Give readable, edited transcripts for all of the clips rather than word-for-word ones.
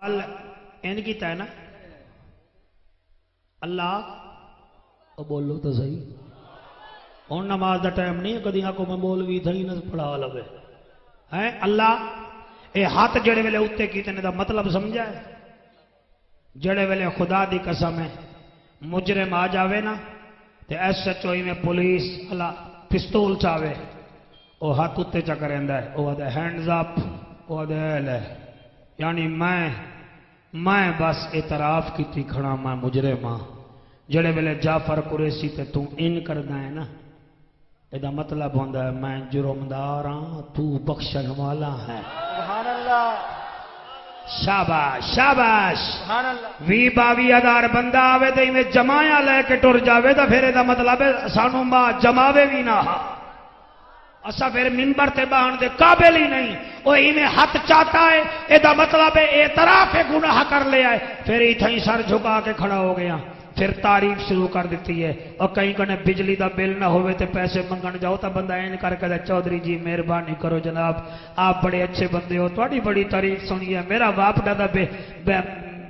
N کیتا ہے نا اللہ او بولو تو صحیح ہوں نماز دا ٹائم نہیں کدی آکو میں مولوی تھی نہ پڑھا لگے ہے اللہ اے ہاتھ جڑے ویلے اتنے کیتے نے دا مطلب سمجھا ہے جڑے ویلے خدا دی قسم ہے مجرم آ جاوے نا تے ایس ایچ او میں پولیس اللہ پستول چاوے او ہاتھ اتنے چا کریندا ہے او دے ہینڈز اپ او دے لے یعنی میں بس اعتراف کیتی کھڑا میں مجرم ہاں جڑے ویلے جعفر قریشی تے تو ان کردا ہے نا ادا مطلب ہوندا ہے میں جرمدار ہاں تو بخشن والا ہے سبحان اللہ شاباش شاباش سبحان اللہ 20-22 بندہ آوے تے میں جمایا لے کے ٹر جاوے تے پھر ادا مطلب ہے سانو ماں جماوے بھی نہ اسا پھر منبر تے بہن دے قابل ہی نہیں وہ میں ہاتھ چاہتا ہے ادا مطلب ہے اعتراف گناہ کر لیا ہے پھر اتھائی سر جھکا کے کھڑا ہو گیا پھر تعریف شروع کر دیتی ہے اور کہیں کنے بجلی دا بل نہ ہوئے تے پیسے منگن جاؤ تا بندہ این کر کے چودھری جی مہربانی کرو جناب آپ بڑے اچھے بندے ہو تھوڑی بڑی تعریف سنی ہے میرا باپ دادا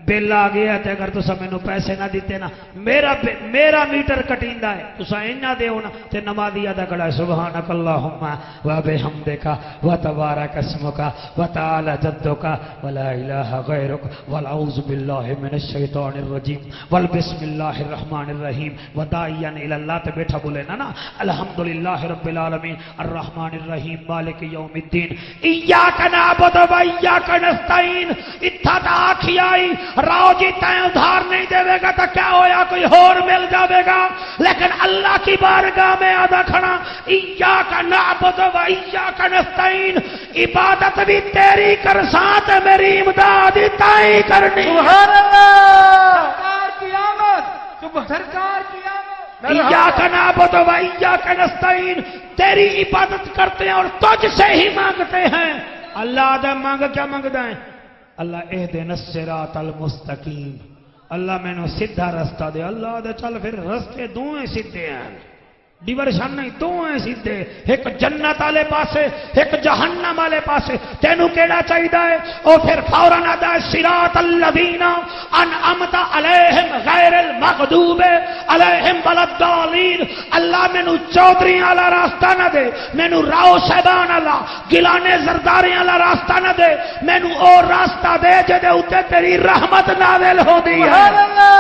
بل آ گیا تے اگر تسا مینوں پیسے نہ دیتے نا میرا میٹر کٹیندا ہے تسا اینا دیو نا تے نمازی ادا کڑا سبحانک اللہم و بحمدک و تبارک اسمک و تعالی جدک و لا الہ غیرک واعوذ باللہ من الشیطان الرجیم والبسم اللہ الرحمن الرحیم و داعیا الی اللہ تے بیٹھا بولے نا الحمدللہ رب العالمین الرحمن الرحیم مالک یوم الدین ایاک نعبد و ایاک نستعین اتھا تا آکھی آئی راؤ جی تائیں ادھار نہیں دے گا تو کیا ہویا کوئی اور مل جاوے گا لیکن اللہ کی بارگاہ میں آدھا کھڑا ایاک نعبد و ایاک نستعین عبادت بھی تیری کر ساتھ میری امداد تائیں کرنی سبحان اللہ سرکار کی آمد سرکار کی آمد ایاک نعبد و ایاک نستعین تیری عبادت کرتے ہیں اور تجھ سے ہی مانگتے ہیں اللہ آدھا مانگ کیا مانگتا ہے اللہ اہدنا الصراط المستقیم اللہ میں نے سیدھا رستہ دے اللہ دے چل پھر رستے دوئیں سیدھے ہیں ڈیورشن نہیں دوئیں سیدھے ایک جنت والے پاسے ایک جہنم والے پاسے تینوں کیڑا چاہیدا ہے او پھر فوراً ادا صراط الذین انعمت علیہم غیر المغضوب علیہم ولا الضالین اللہ مینوں چودھری والا راستہ نہ دے مینوں راؤ صاحبان والا گلانے زرداری والا راستہ نہ دے مینوں او راستہ دے جے اوتے تیری رحمت نازل ہوندی ہے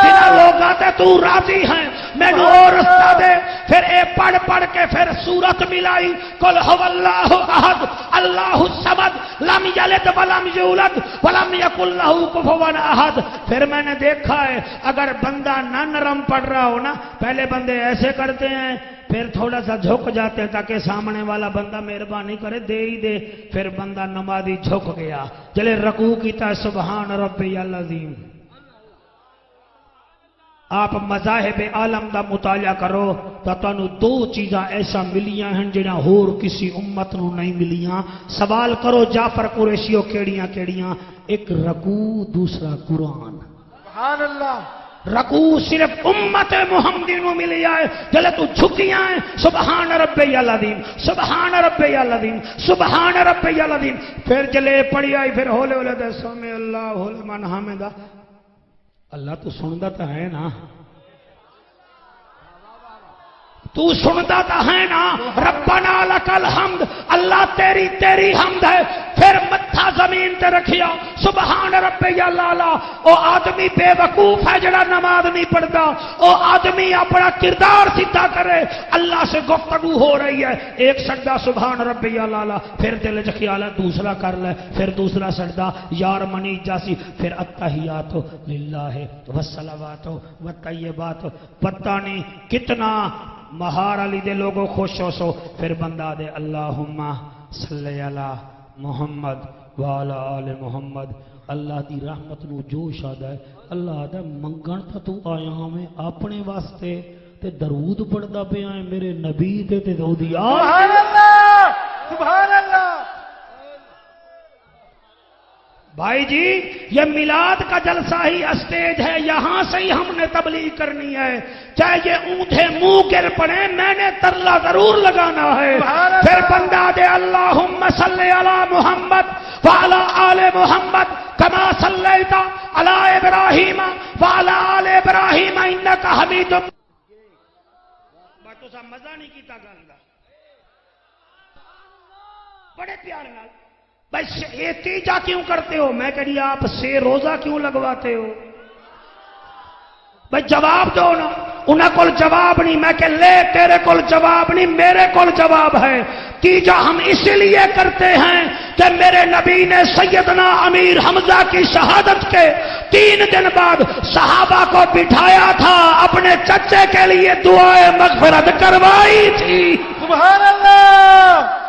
جنہاں لوگاں تے تو راضی ہیں مینوں او راستہ دے پھر اے پڑھ کے پھر سورت ملائی قل هو اللہ احد اللہ الصمد لم یلد ولم یولد ولم یکن له کفوا احد پھر میں نے دیکھا ہے اگر بندہ نہ نرم پڑھ رہا ہو نا پہلے بندے ایسے کرتے ہیں پھر تھوڑا سا جھک جاتے ہیں تاکہ سامنے والا بندہ مہربانی کرے دے ہی دے پھر بندہ نمازی جھک گیا چلے رکوع کیتا سبحان ربی العظیم آپ مذاہب عالم دا مطالعہ کرو تو تانوں دو چیزاں ایسا ملیاں ہیں جنہاں ہور کسی امت نو نہیں ملیاں سوال کرو جعفر قریشیو کیڑیاں کیڑیاں ایک رکوع دوسرا قرآن سبحان اللہ رکوع صرف امت محمدی نو ملی ہے جلے تو جھکیاں ہیں سبحان ربی العظیم سبحان ربی العظیم سبحان ربی العظیم پھر جلے پڑھی آئی پھر ہولے ہولے دے سمع اللہ لمن حمدہ اللہ تو سندا تا ہے نا تو سندا تا ہے نا ربنا لک الحمد اللہ تیری حمد ہے پھر متھا زمین تے رکھیا سبحان ربی الاعلی او آدمی بے وقوف ہے جڑا نماز نہیں پڑھتا او آدمی اپنا کردار سیدھا کرے اللہ سے گفتگو ہو رہی ہے ایک سجدہ سبحان ربی الاعلی پھر دل وچ خیال ہے دوسرا کر لے پھر دوسرا سجدہ یار منی جاسی پھر التحیات للہ والصلوات والطیبات پتہ نہیں کتنا مہار علی دے لوگوں خوش ہو سو پھر بندہ دے اللہم صلی علی محمد وعلی آل محمد اللہ دی رحمت نو جوش آدھا ہے اللہ آدھا منگن تا تو آیا ہمیں اپنے واسطے تے درود پڑھدا پہ آئے میرے نبی تے دو دیا سبحان اللہ سبحان اللہ بھائی جی یہ میلاد کا جلسہ ہی اسٹیج ہے یہاں سے ہی ہم نے تبلیغ کرنی ہے چاہے یہ اونٹے منہ گر پڑے میں نے ترلا ضرور لگانا ہے پھر بندہ دے اللہم صلی علی محمد وعلى آل محمد كما صليت على ابراہیم وعلى آل ابراہیم انك حمید بات تو سا مزہ نہیں کیتا گل دا بڑے پیار نال بھائی یہ تیجا کیوں کرتے ہو؟ میں کہی آپ سے روزہ کیوں لگواتے ہو؟ بھائی جواب دو نا. انہاں کول جواب نہیں. میں کہ لے تیرے کول جواب نہیں میرے کول جواب ہے. تیجا ہم اس لیے کرتے ہیں کہ میرے نبی نے سیدنا امیر حمزہ کی شہادت کے 3 دن بعد صحابہ کو بٹھایا تھا, اپنے چچے کے لیے دعائے مغفرت کروائی تھی. سبحان اللہ.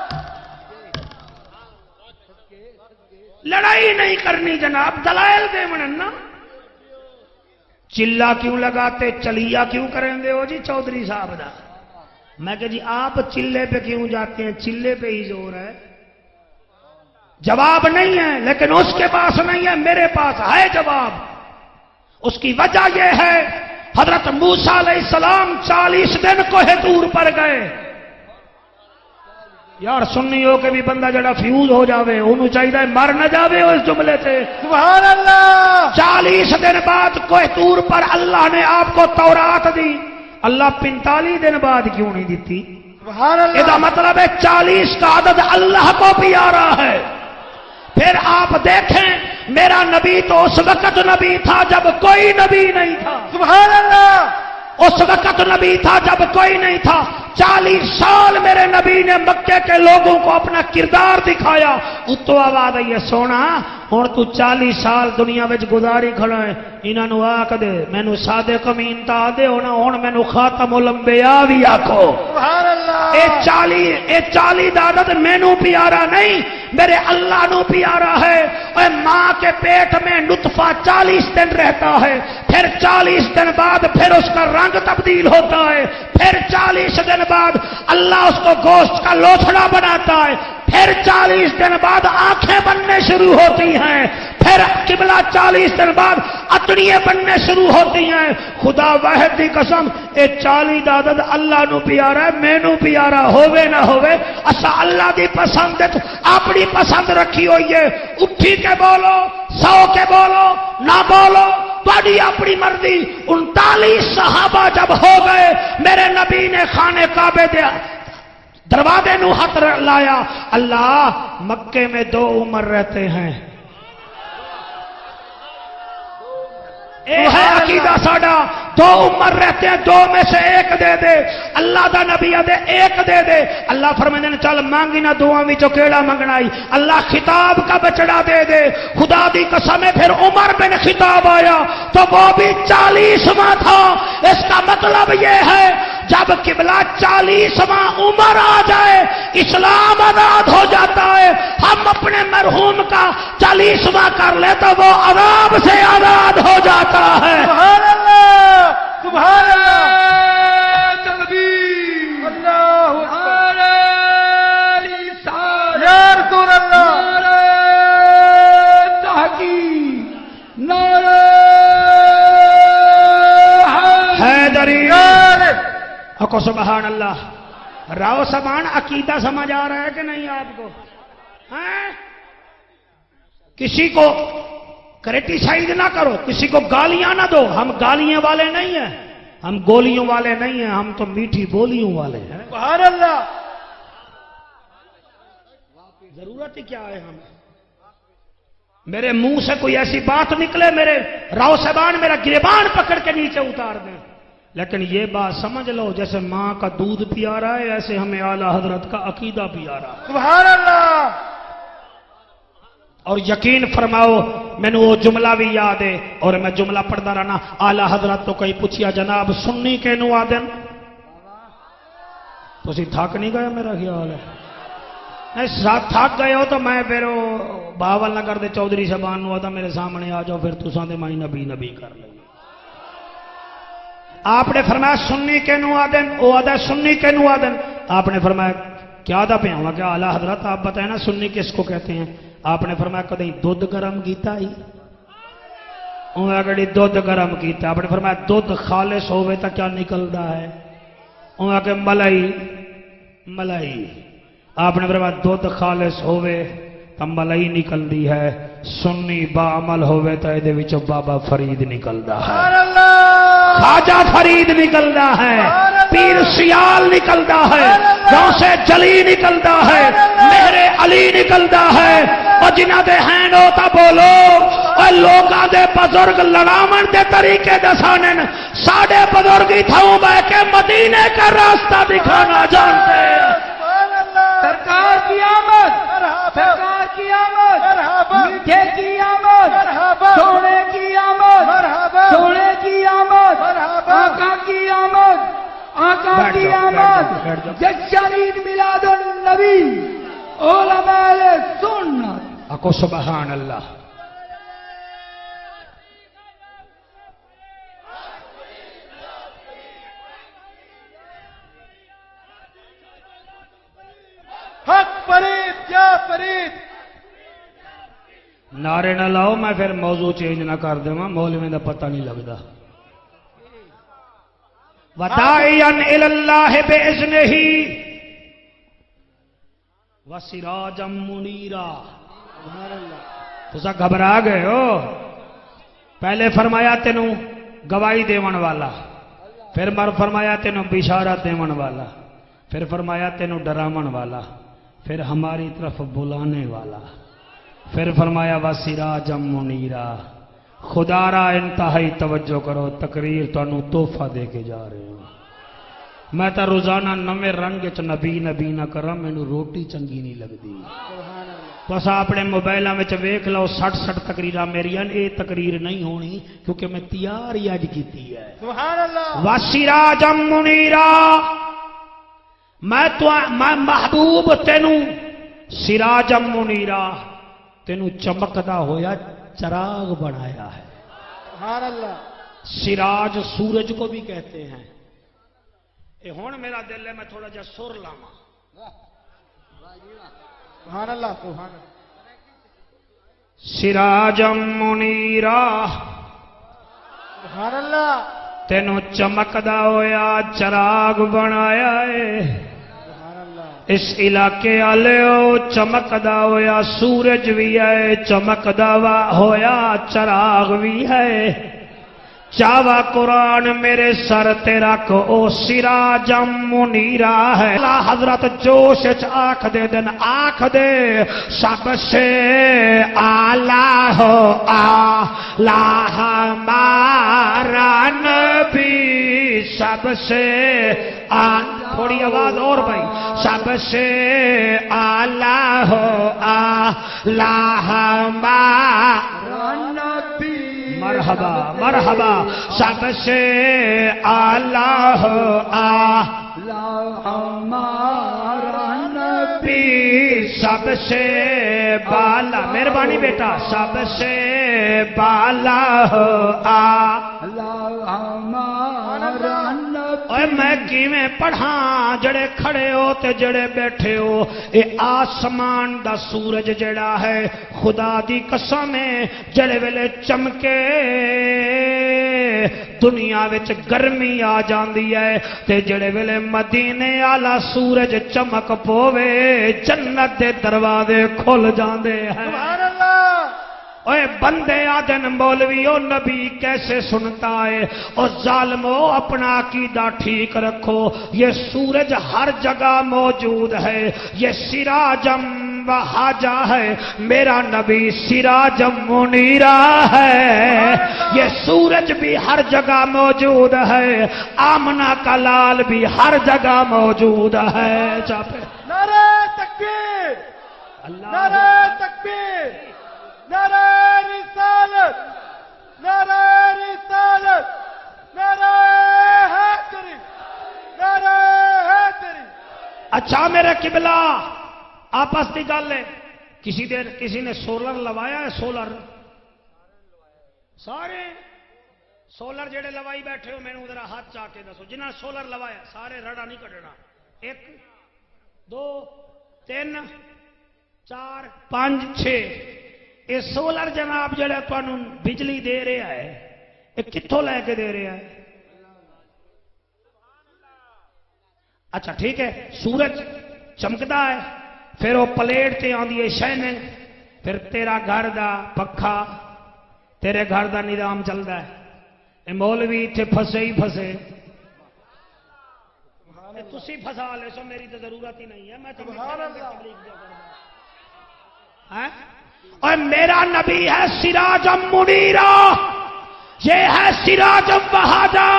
لڑائی نہیں کرنی جناب, دلائل دے مننا. چلا کیوں لگاتے, چلیا کیوں کریں دے ہو جی چودھری صاحب دا؟ میں کہ جی آپ چلے پہ کیوں جاتے ہیں؟ چلے پہ ہی زور ہے. جواب نہیں ہے لیکن اس کے پاس نہیں ہے, میرے پاس ہے جواب. اس کی وجہ یہ ہے حضرت موسیٰ علیہ السلام 40 دن کوہ طور پر گئے. یار سننی ہو کہ بھی بندہ جڑا فیوز ہو جاوے انہوں چاہیے مر نہ جاوے اس جملے سے. سبحان اللہ. 40 دن بعد کوہ طور پر اللہ نے آپ کو تورات دی. اللہ 45 دن بعد کیوں نہیں دیتی؟ سبحان اللہ. یہ مطلب ہے 40 کا عدد اللہ کو پیارا ہے. پھر آپ دیکھیں میرا نبی تو اس وقت نبی تھا جب کوئی نبی نہیں تھا. سبحان اللہ. اس وقت نبی تھا جب کوئی نہیں تھا. 40 سال میرے نبی نے مکے کے لوگوں کو اپنا کردار دکھایا. اتو آواز آئی ہے سونا ہوں تو 40 سال دنیا وچ گزاری کھڑا ہے, انہاں نو آکھ دے مینوں صادق امین تا دے ہونا, ہن مینوں خاتم الانبیاء وی آکھو. سبحان اللہ. اے 40 دا عدد مینوں پیارا نہیں میرے اللہ نو پیارا ہے. اے ماں کے پیٹ میں نطفہ 40 دن رہتا ہے, پھر 40 دن بعد پھر اس کا رنگ تبدیل ہوتا ہے, پھر 40 دن بعد اللہ اس کو گوشت کا لوتھڑا بناتا ہے, پھر 40 دن بعد آنکھیں بننے شروع ہوتی ہیں, پھر قبلہ 40 دن بعد اٹڑیاں بننے شروع ہوتی ہیں. خدا واحد دی قسم اے 40 دا عدد اللہ نو پیارا ہے, مینوں پیارا ہووے نہ ہووے. اسا اللہ دی پسند اپنی پسند رکھی ہوئی ہے. اٹھی کے بولو, سو کے بولو, نہ بولو بڑی اپنی مرضی. 39 صحابہ جب ہو گئے میرے نبی نے خانے کعبے دیا دروازے نو ہاتھ لایا. اللہ مکے میں 2 عمر رہتے ہیں, اے ہے عقیدہ ساڈا, 2 عمر رہتے ہیں, 2 میں سے 1 دے دے. اللہ دا نبی دے 1 دے دے. اللہ فرماتے ہیں چل مانگی نہ دعاں وچوں کیڑا منگنا ای. اللہ خطاب کا بچڑا دے دے. خدا دی قسم ہے پھر عمر بن خطاب آیا تو وہ بھی 40واں تھا. اس کا مطلب یہ ہے جب قبلہ 40واں عمر آ جائے اسلام آزاد ہو جاتا ہے. ہم اپنے مرحوم کا 40واں کر لے تو وہ عذاب سے آزاد ہو جاتا ہے. سبحان اللہ. سبحان اللہ. تکبیر. اللہ اکبر. یا رسول اللہ. تحقیق. نعرہ حیدری. اکو سبحان اللہ. راو سبحان عقیدہ سمجھ آ رہا ہے کہ نہیں آپ کو؟ کسی کو کریٹیسائز نہ کرو, کسی کو گالیاں نہ دو. ہم گالیاں والے نہیں ہیں, ہم گولیوں والے نہیں ہیں, ہم تو میٹھی بولیوں والے ہیں. سبحان اللہ. ضرورت ہی کیا ہے ہمیں؟ میرے منہ سے کوئی ایسی بات نکلے میرے راو صاحبان میرا گریبان پکڑ کے نیچے اتار دیں, لیکن یہ بات سمجھ لو جیسے ماں کا دودھ پیارا ہے ایسے ہمیں اعلی حضرت کا عقیدہ پیارا ہے. سبحان اللہ. اور یقین فرماؤ مینوں وہ جملہ بھی یاد ہے اور میں جملہ پڑھتا رہنا. اعلی حضرت تو کئی پوچھیا جناب سنی کینوں آدن؟ تسی تھک نہیں گئے میرا خیال ہے. تھک گئے ہو تو میں پھر بہاول نگر دے چودھری صاحبان نو آتا میرے سامنے آ جاؤ, پھر تساں دے مائی نبی نبی کر لیں. آپ نے فرمایا سنی کینوں آدن؟ وہ آدھا سنی کینوں آدن؟ آپ نے فرمایا کیا آدھا پہ ہوا کیا اعلی حضرت آپ بتائیں نا سنی کس کو کہتے ہیں؟ آپ نے فرمایا کدیں دودھ گرم کیتا ہی گڑی دودھ گرم کیتا. آپ نے فرمایا دودھ خالص ہوئے تو کیا نکلتا ہے؟ کہ ملائی. ملائی. آپ نے فرمایا دودھ خالص ہوئے تمبلئی نکلدی ہے سنی باعمل ہوئے تو یہ وچوں بابا فرید نکلدا ہے خواجہ فرید نکلدا ہے پیر سیال نکلدا ہے غوث جلی نکلدا ہے مہر علی نکلدا ہے اور جنہ دے ہیں نو تا بولو اور لوگاں دے بزرگ لڑاون دے طریقے دسانن ساڑے بزرگی تھاؤں بے کے مدینے کا راستہ دکھانا جانتے ہیں سرکار کی آمد سرکار کی آمد میٹھے کی آمد سونے کی آمد سونے کی آمد آقا کی آمد آقا کی آمد جشن میلاد النبی علماء سنت اکو سبحان اللہ حق فرید یا فرید نعرے نہ لاؤ میں پھر موضوع چینج نہ کر دوں مولوی دا پتہ نہیں لگتا وداعیا الی اللہ باذنہ وسراجا منیرا تسا گھبرا گئے ہو پہلے فرمایا تینوں گواہی دیون والا پھر فرمایا تینوں بشارت دیون والا پھر فرمایا تینوں ڈراون والا پھر ہماری طرف بلانے والا پھر فرمایا وسراجا منیرا خدا را انتہائی توجہ کرو تقریر تانوں تحفہ دے کے جا رہے ہوں میں تا روزانہ نویں رنگ چ نبی نبی نہ کراں مینوں روٹی چنگی نہیں لگدی تسا اپنے موبائلاں وچ ویکھ لو 60 تقریراں میریاں اے تقریر نہیں ہونی کیونکہ میں تیار ہی اج کیتی ہے سبحان اللہ وسراجا منیرا میں محبوب تینوں سراجا منیرا تینوں چمکدا ہویا چراغ بنایا ہے سبحان اللہ سراج سورج کو بھی کہتے ہیں اے ہون میرا دل ہے میں تھوڑا جا سر لاواں سبحان اللہ سبحان اللہ سراجا منیرا سبحان اللہ تینوں چمکدا ہویا چراغ بنایا ہے سبحان اللہ اس علاقے والے چمکدا ہویا سورج بھی ہے چمکدا ہویا چراغ بھی ہے چاوا قرآن میرے سر تے رکھ او سراجا منیرا ہے حضرت جوش آنکھ دے دن آنکھ دے سب سے آلہ ہو آلہ ہمارا نبی سب سے تھوڑی آواز اور بھائی سب سے آلہ ہو آلہ ہمارا نبی مرحبا مرحبا سب سے آلہ ہو آلہ ہمارا نبی سب سے بالا مہربانی بیٹا سب سے بالا ہو آلہ ہمارا نبی میں کیویں پڑھاں جڑے کھڑے ہو تے جڑے بیٹھے ہو اے آسمان دا سورج جڑا ہے خدا دی قسم ہے جڑے ویلے چمکے دنیا وچ گرمی آ جاندی ہے تے جڑے ویلے مدینے والا سورج چمک پوے جنت دے دروازے کھل جاندے ہیں سبحان اللہ اوے بندے آدن مولوی او نبی کیسے سنتا ہے او ظالمو اپنا عقیدہ ٹھیک رکھو یہ سورج ہر جگہ موجود ہے یہ سراجم وحاجہ ہے میرا نبی سراجم منیرا ہے یہ سورج بھی ہر جگہ موجود ہے آمنہ کا لال بھی ہر جگہ موجود ہے چاپے نعرہ تکبیر نعرہ تکبیر نعرہ رسالت نعرہ رسالت نعرہ حیدری نعرہ حیدری اچھا میرے قبلہ آپس کی گل ہے کسی نے سولر لوایا ہے سولر سارے سولر جڑے لوائی بیٹھے ہو میں نے ذرا ہاتھ چاہ کے دسو جنہاں سولر لوایا سارے رڑا نہیں کٹنا 1 2 3 4 5 6 یہ سولر جناب جڑا تمہیں بجلی دے رہا ہے یہ کتوں لے کے دے رہا ہے اچھا ٹھیک ہے سورج چمکتا ہے پھر وہ پلیٹ تے آندی ہے شائننگ پھر تیرا گھر دا پکھا تیرے گھر دا نظام چلتا ہے، اے مولوی اتنے پھسے ہی پھسے، تسی پھسا لے سو، میری تو ضرورت ہی نہیں ہے، میں تو اور میرا نبی ہے سراجم منیرا، یہ ہے سراجم وہاجا،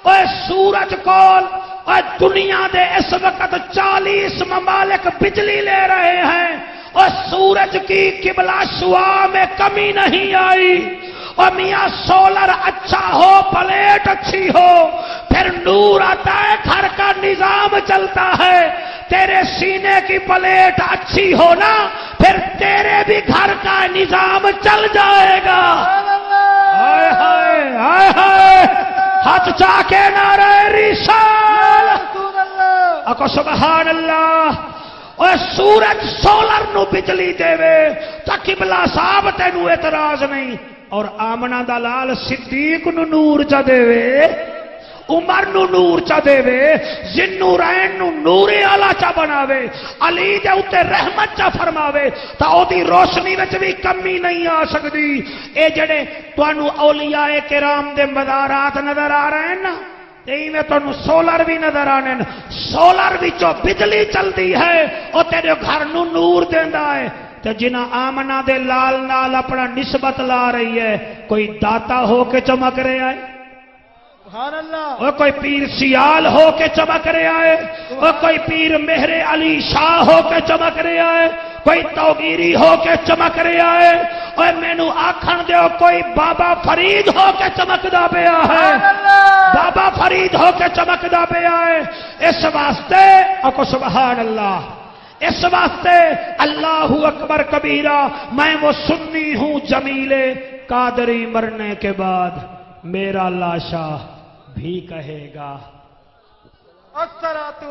اور سورج کول اور دنیا دے اس وقت 40 ممالک بجلی لے رہے ہیں اور سورج کی قبلہ شعاع میں کمی نہیں آئی، اور میاں سولر اچھا ہو پلیٹ اچھی ہو پھر نور آتا ہے، گھر کا نظام چلتا ہے، تیرے سینے کی پلیٹ اچھی ہو نا پھر تیرے بھی گھر کا نظام چل جائے گا۔ ہائے ہائے ہائے ہائے، ہاتھ چاہ کے نعرہ رسالت، اکو سبحان اللہ۔ اور سورج سولر نو بجلی دے وے تا قبلہ صاحب تینوں اعتراض نہیں، اور آمنہ دا لال صدیق نو نور چا دے وے، عمر نو نور چا دے وے، ذنورین نو نور اعلی چا بناوے، علی دے اتے رحمت چا فرماوے تا او دی روشنی وچ بھی کمی نہیں آ سکتی۔ اے جڑے تانوں اولیاء کرام دے مزارات نظر آ رہے ہیں نا، میں تمہیں سولر بھی نظر آنے، سولر وچوں بجلی چلتی ہے اور تیرے گھر نو نور دیندا ہے، تے جنہ آمنہ دے لال نال اپنا نسبت لا رہی ہے، کوئی داتا ہو کے چمک رہے آئے، سبحان اللہ، اور کوئی پیر سیال ہو کے چمک رہے آئے، اور کوئی پیر مہر علی شاہ ہو کے چمک رہے آئے، کوئی توگیری ہو کے چمک رہے آئے، اور مینو آکھن دیو کوئی بابا فرید ہو کے چمکدا پیا ہے، بابا فرید ہو کے چمکدا پیا ہے۔ اس واسطے اکو سبحان اللہ، اس واسطے اللہ اکبر کبیرہ، میں وہ سنی ہوں جمیل قادری، مرنے کے بعد میرا لاشا بھی کہے گا الصلاۃ۔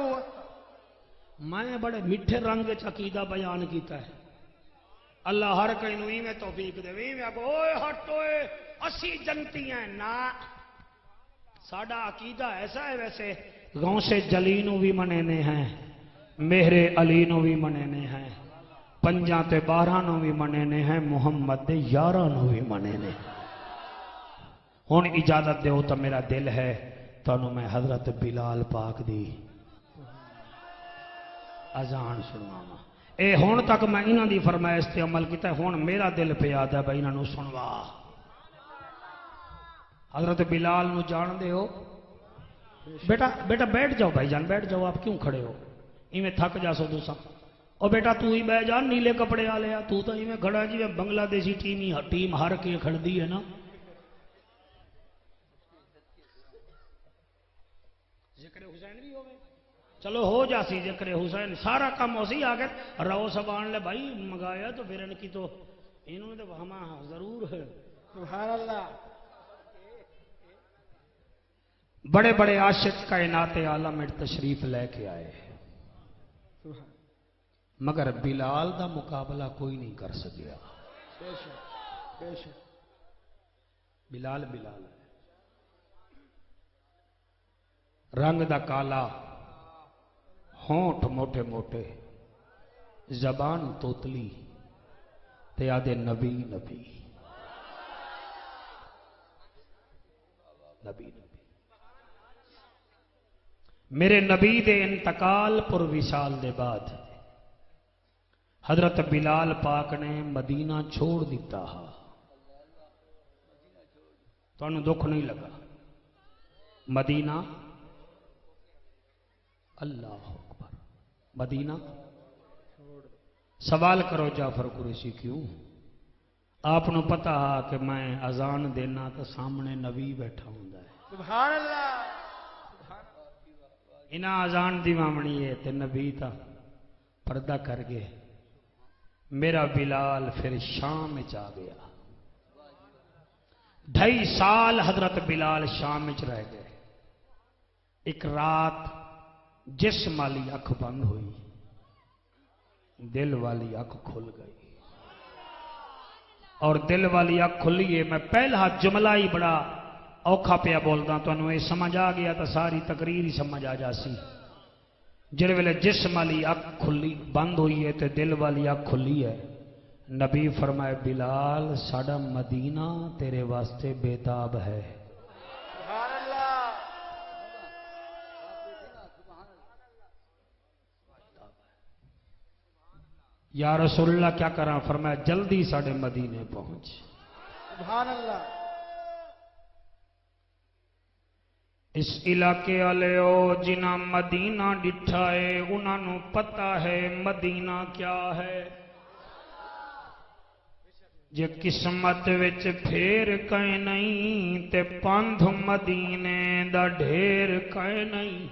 میں بڑے میٹھے رنگ عقیدہ بیان کیتا ہے، اللہ ہر کہیں نو میں توفیق دے، میں آگو اوئے ہٹ اوئے اسی جنتی ہیں نا، ساڈا عقیدہ ایسا ہے، ویسے غوث جلی نو بھی منینے ہیں، مہر علی نو بھی منینے ہیں، 5 تے 12 نو بھی منینے ہیں، محمد دے 11 نو بھی منینے۔ ہن اجازت دیو تو میرا دل ہے تانوں میں حضرت بلال پاک دی اذان سنواواں۔ اے ہون تک میں انہاں دی فرمائش تے عمل کیتا ہے، ہن میرا دل پہ یاد ہے بھائی انہاں نو سنوا۔ حضرت بلال نو جان دے ہو؟ بیٹا بیٹا بیٹھ جاؤ بھائی جان، بیٹھ جاؤ، آپ کیوں کھڑے ہو؟ ایویں تھک جا سو دوسا، او بیٹا تو ہی بہ جا، نیلے کپڑے والے آ، تو ایویں کھڑا جی بنگلہ دیشی ٹیم ہار کے کھڑدی ہے نا۔ ذکر حسین بھی ہوگے، چلو ہو جاسی ذکر حسین، سارا کام ہو سی آ کے رو سبان لے بھائی منگایا تو پھر ان کی تو انہوں نے تو ہماں ضرور ہے۔ سبحان اللہ۔ بڑے بڑے عاشق کائنات عالم میں تشریف لے کے آئے، مگر بلال دا مقابلہ کوئی نہیں کر سکیا۔ بلال بلال رنگ دا کالا، ہونٹ موٹے موٹے، زبان توتلی، تے آدھے نبی نبی نبی نبی۔ میرے نبی دے انتقال پر وصال دے بعد حضرت بلال پاک نے مدینہ چھوڑ دیتا ہا، تو انہوں دکھ نہیں لگا؟ مدینہ، اللہ اکبر، مدینہ سوال کرو جعفر قریشی کیوں؟ آپ نے پتا ہا کہ میں اذان دینا تو سامنے نبی بیٹھا ہوں۔ سبحان اللہ۔ انہاں اذان دی مامنی ہے تے نبی تا پردہ کر گئے۔ میرا بلال پھر شام میں آ گیا، 2.5 سال حضرت بلال شام میں رہ گئے۔ ایک رات جسم والی اکھ بند ہوئی، دل والی اکھ کھل گئی، اور دل والی اکھ کھلی ہے۔ میں پہلا جملہ ہی بڑا اوکھا پیا بولدا، تانوں اے سمجھ آ گیا تو ساری تقریر ہی سمجھ آ جاسی۔ جڑے ویلے جسم والی اکھ کھلی بند ہوئی ہے تے دل والی اکھ کھلی ہے، نبی فرمائے بلال ساڈا مدینہ تیرے واسطے بےتاب ہے. سبحان اللہ. یا رسول اللہ کیا کراں؟ فرمایا جلدی ساڈے مدینے پہنچ. سبحان اللہ. اس علاقے والے او جنہاں مدینہ ڈٹھا ہے انہاں نو پتہ ہے مدینہ کیا ہے. جے قسمت وچ پھیر کہیں نہیں تے پندھ مدینے دا ڈھیر کہیں نہیں.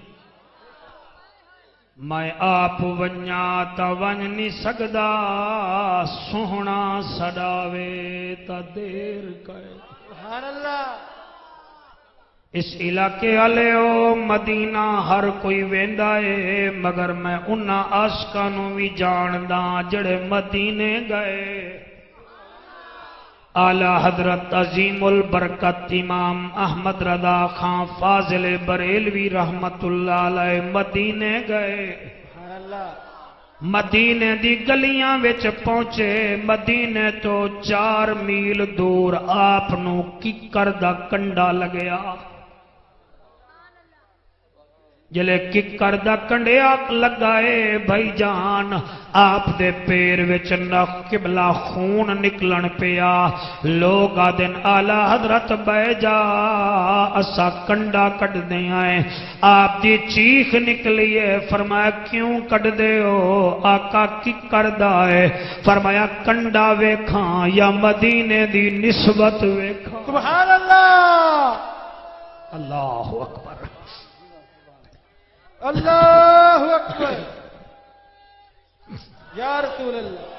میں آپ ونجا تا ون نہیں سکدا سوہنا سڈاوے تا دیر کہیں. سبحان اللہ. اس علاقے والے او مدینہ ہر کوئی ویندا ہے مگر میں انہاں عاشقاں نوں وی جاندا جڑے مدینے گئے. اعلی حضرت عظیم البرکت امام احمد رضا خان فاضل بریلوی رحمت اللہ علیہ مدینے گئے. سبحان اللہ. مدینے دی گلیاں وچ پہنچے. مدینے تو 4 میل دور آپ نو ککر دا کنڈا لگیا. جلے ککر دا کنڈیا لگائے بھائی جان آپ دے پیر وچ نہ قبلہ خون نکلن پیا. لوگ آدن آلہ حضرت بہ جا اسا کنڈا کٹ دے آئے. آپ دی چیخ نکلیے. فرمایا کیوں کٹ دے ہو؟ آقا ککر دا ہے. فرمایا کنڈا ویکھاں یا مدینے دی نسبت ویکھاں. سبحان اللہ. اللہ اکبر. اللہ اکبر. یا رسول اللہ.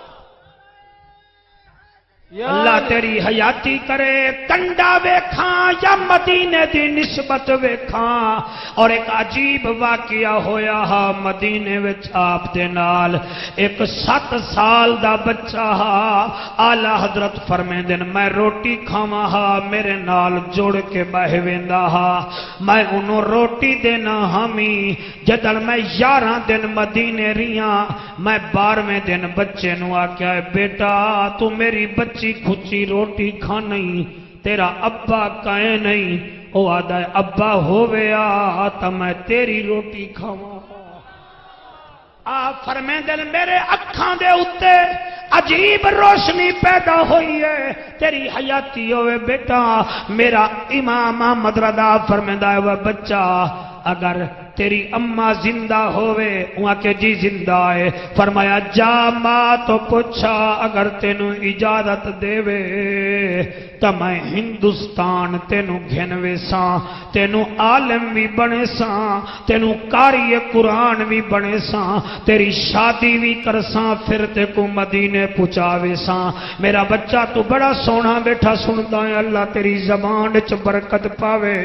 یا اللہ تیری حیاتی کرے. کنڈا ویکھاں یا مدینے دی نسبت ویکھاں. اور ایک عجیب واقعہ ہویا ہا مدینے وچ آپ دے نال ایک 7 سال دا بچہ ہا. آلہ حضرت فرمیندن میں روٹی کھاواں ہا میرے نال جڑ کے بہ ویندا ہا. میں انہوں روٹی دینا ہامی. جدل میں 11 دن مدینے ریاں میں 12ویں دن بچے نو آکھیا بیٹا تو میری بچی کھچی روٹی کھانی تیرا ابا کائیں نہیں. او آدھا ابا ہویا تا میں تیری روٹی کھاواں. آپ فرمیندن میرے اکھاں دے اتے عجیب روشنی پیدا ہوئی ہے. تیری حیاتی ہوئے بیٹا. میرا امام احمد رضا فرمیندہ ہے وہ بچہ اگر تیری اماں زندہ ہوئے وہاں کے جی زندہ ہے. فرمایا جا ماں تو پوچھا اگر تینوں اجازت دے وے تو میں ہندوستان تینوں گھنوے ساں تینوں عالم بھی بنے ساں تینوں قاری قرآن بھی بنے ساں تیری شادی بھی کر ساں پھر تے کو مدینے پہنچاوے ساں. میرا بچہ تو بڑا سونا بیٹھا سندا ہے. اللہ تیری زبان وچ برکت پاوے.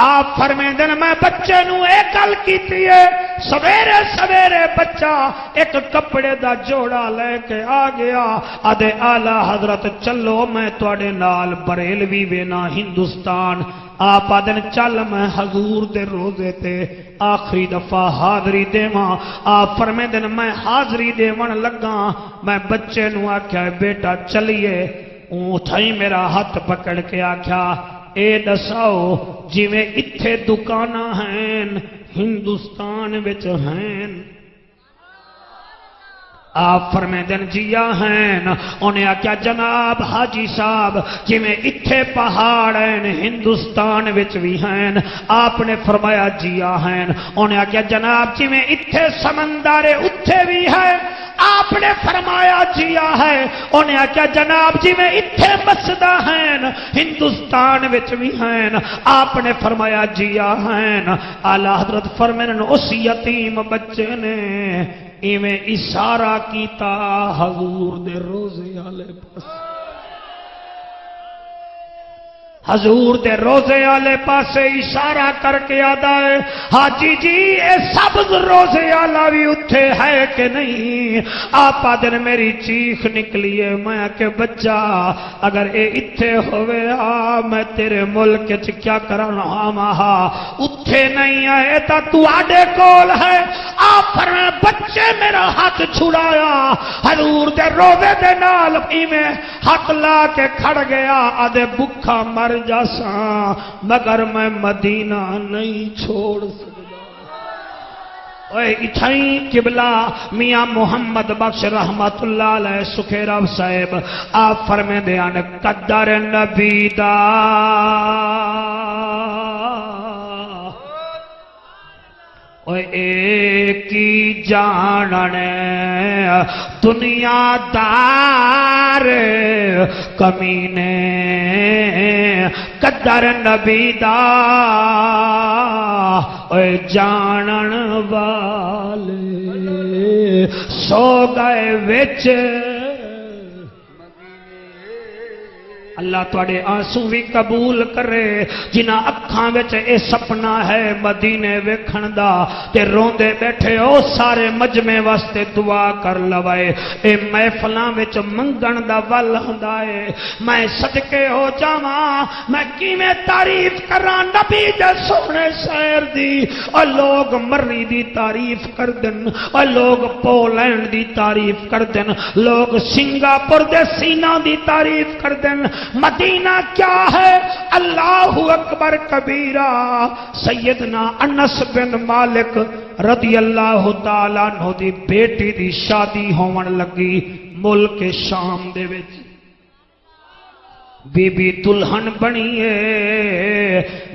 آپ فرمیندن میں بچے نوں ایک گل کیتی ہے. سویرے سویرے بچہ ایک کپڑے دا جوڑا لے کے آ گیا. آدھے آلہ حضرت چلو میں تواڈے نال بریلوی وینا ہندوستان. آپ آدن چل میں حضور دے روزے تے آخری دفعہ حاضری دیواں. آپ فرمیندن میں حاضری دیون لگا. میں بچے نو آکھیا بیٹا چلیے. اونٹھائی میرا ہاتھ پکڑ کے آکھیا اے دساؤ جویں اتھے دکاناں ہیں ہندوستان وچ ہیں؟ آپ فرمیندن جیا ہیں. انہیں آکھیا جناب حاجی صاحب جویں اتھے پہاڑ ہیں ہندوستان وچ بھی ہیں. آپ نے فرمایا جیا ہیں. انہیں آکھیا جناب جویں اتھے سمندر اتھے بھی ہے. آپ نے فرمایا جیا ہے. انہیں آکھیا جناب جویں اتھے مسجداں ہیں ہندوستان وچ بھی ہیں. آپ نے فرمایا جیا ہیں. اعلی حضرت فرمانے اس یتیم بچے نے ایویں اشارہ کیتا حضور دے روزے والے پاس. حضور دے روزے والے پاسے اشارہ کر کے آدا ہے حاجی جی اے سبز روزے والا بھی اتھے ہے کہ نہیں؟ آپ آدن میری چیخ نکلی ہے. میں کہ بچہ اگر اے اتھے ہوئے میں تیرے ملک چ کیا کرنا ہاں اتھے نہیں آئے تا تو آڈے کول ہے. آپ فرمائے بچے میرا ہاتھ چھڑایا حضور دے روزے دے نال ایویں ہاتھ لا کے کھڑ گیا آدھے بکھا مر جاساں مگر میں مدینہ نہیں چھوڑ سکتا اتھائیں قبلہ میاں محمد بخش رحمت اللہ علیہ سکھیراب صاحب آپ فرمے دیان قدر نبی دا ایک ہی جاننے دنیا دار کمینے قدر نبی دا جانن والے سو گئے وچ اللہ تواڈے آنسو بھی قبول کرے جنہاں اکھاں وچ اے سپنا ہے مدینے ویکھن دا تے روندے بیٹھے او سارے مجمع واسطے دعا کر لوائے اے محفلاں وچ منگن دا ول ہوندا اے میں صدقے ہو جاواں میں کیویں تعریف کراں نبی دے سونے شہر دی او لوگ مری دی تعریف کردن او لوگ پولینڈ دی تعریف کردن لوگ سنگاپور دے سینا دی تعریف کردن مدینہ کیا ہے اللہ اکبر کبیرہ سیدنا انس بن مالک رضی اللہ تعالیٰ عنہ دی بیٹی دی شادی ہون لگی ملک شام دے وچ بی بی دلہن بنیے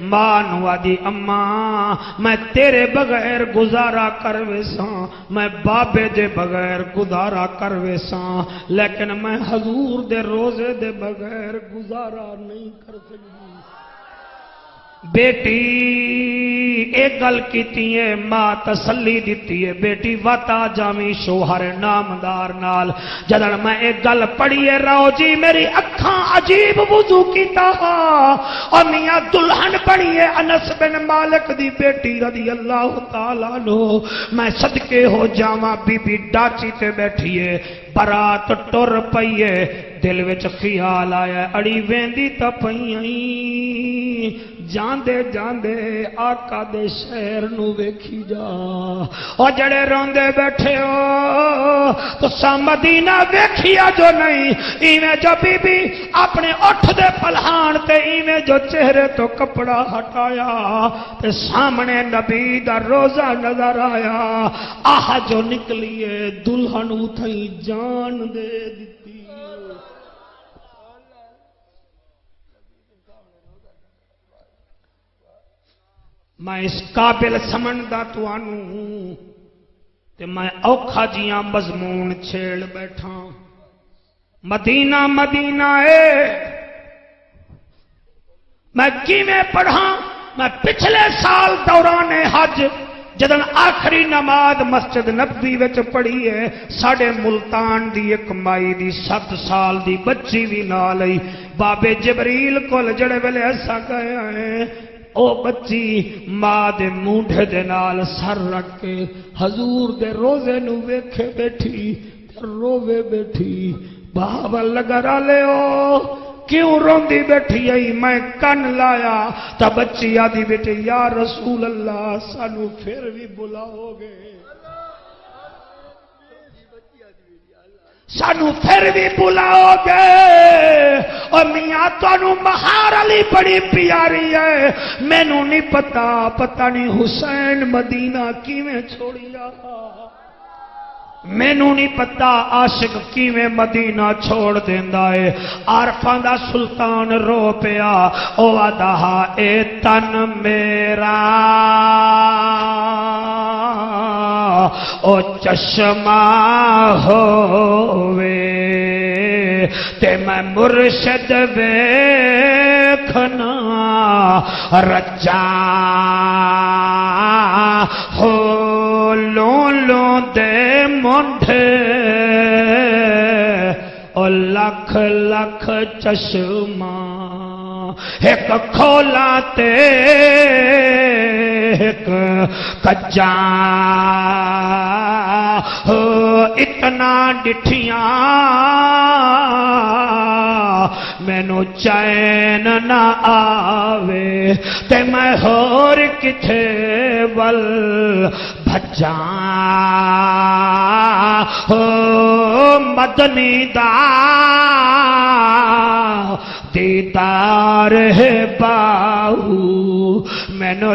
ماں نوادی اماں میں تیرے بغیر گزارا کروے ساں میں بابے دے بغیر گزارا کروے ساں لیکن میں حضور دے روزے دے بغیر گزارا نہیں کر سکتی بیٹی ایک گل کیتی ہے ماں تسلی دیتی ہے بیٹی واتا جامی شوہر نامدار نال جدن میں ایک گل پڑھی ہے راؤ جی میری اکھاں عجیب وضو کیتا اور میاں دلہن پڑھی ہے انس بن مالک دی بیٹی رضی اللہ تعالیٰ عنہ میں صدقے ہو جاواں بی بی ڈاچی تے بیٹھی ہے برات ٹر پئی ہے دل وچ خیال آیا اڑی ویندی تا پئی جاندے جاندے آقا دے شہر نو ویکھی جا اور جڑے روندے بیٹھے ہو تو سا مدینہ ویکھیا جو نہیں ایویں جو بی بی اپنے اٹھ دے پلہان تے ایویں جو چہرے تو کپڑا ہٹایا تے سامنے نبی دا روزہ نظر آیا آہ جو نکلیے دلہن اتھائی جان دے دیتی میں اس قابل سمجھدا توانوں تے میں اوکھا جیاں مضمون چھیڑ بیٹھا مدینہ مدینہ اے میں کیویں پڑھا میں پچھلے سال دوران حج جدن آخری نماز مسجد نبوی وچ پڑھی ہے ساڈے ملتان دی ایک مائی دی 7 سال دی بچی بھی نال آئی بابے جبریل کول جڑے ویلے ایسا گئے ہیں او بچی ماں دے مونڈھے دے نال سر رکھ کے حضور دے روزے نو ویکھے بیٹھی رووے بیٹھی بابا لگا رالے ہو کیوں روندی بیٹھی آئی میں کن لایا تا بچی آدھی بیٹی یا رسول اللہ سانو پھر بھی بلاؤ گے سانو پھر بھی بلاؤ گے اور میاں تانوں مہار علی بڑی پیاری ہے مینوں نہیں پتا نہیں حسین مدینہ کیویں چھوڑیا مینوں نہیں پتا عاشق کیویں مدینہ چھوڑ دیندا ہے عارفاں دا سلطان رو پیا او آدا اے تن میرا او چشمہ ہووے تے میں مرشد ویکھنا رجا ہو لوں دے مونڈھے او لکھ لکھ چشمہ ایک کھولا تے ایک کجا ہو اتنا ڈٹھیاں مینوں چین نہ آوے تے میں ہور کتھے ول بھجا ہو مدنی دا دیدار ہے باہو مینو